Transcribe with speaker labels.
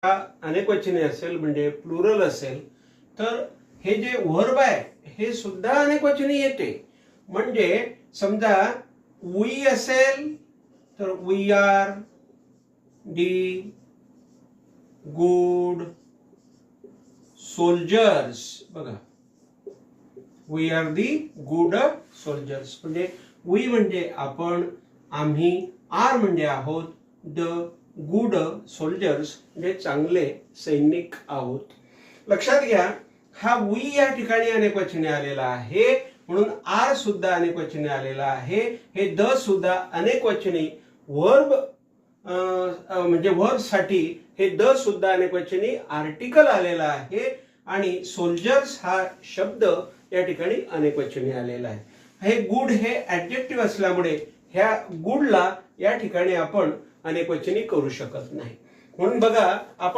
Speaker 1: अनेकवचनी असेल म्हणजे प्लुरल असेल तर हे जे वर्ब आहे हे सुद्धा अनेकवचनी येते. म्हणजे समजा वी असेल तर we are the good soldiers. बघा, we are the good soldiers. म्हणजे वी म्हणजे आपण, आम्ही, आर म्हणजे आहोत, द गुड सोल्जर्स म्हणजे चांगले सैनिक आहोत. लक्षात घ्या, हा वी या ठिकाणी अनेकवचनी आलेला आहे म्हणून आर सुद्धा अनेकवचनी आलेला आहे. हे द सुद्धा अनेकवचनी वर्ब म्हणजे वर्ब साठी हे द सुद्धा अनेकवचनी आर्टिकल आलेला आहे आणि सोल्जर्स हा शब्द या ठिकाणी अनेकवचनी आलेला आहे. हे गुड हे ऍडजेक्टिव्ह असल्यामुळे ह्या गुडला या ठिकाणी आपण अनेकवचनी करू शकत नाही. म्हणून बघा, आपण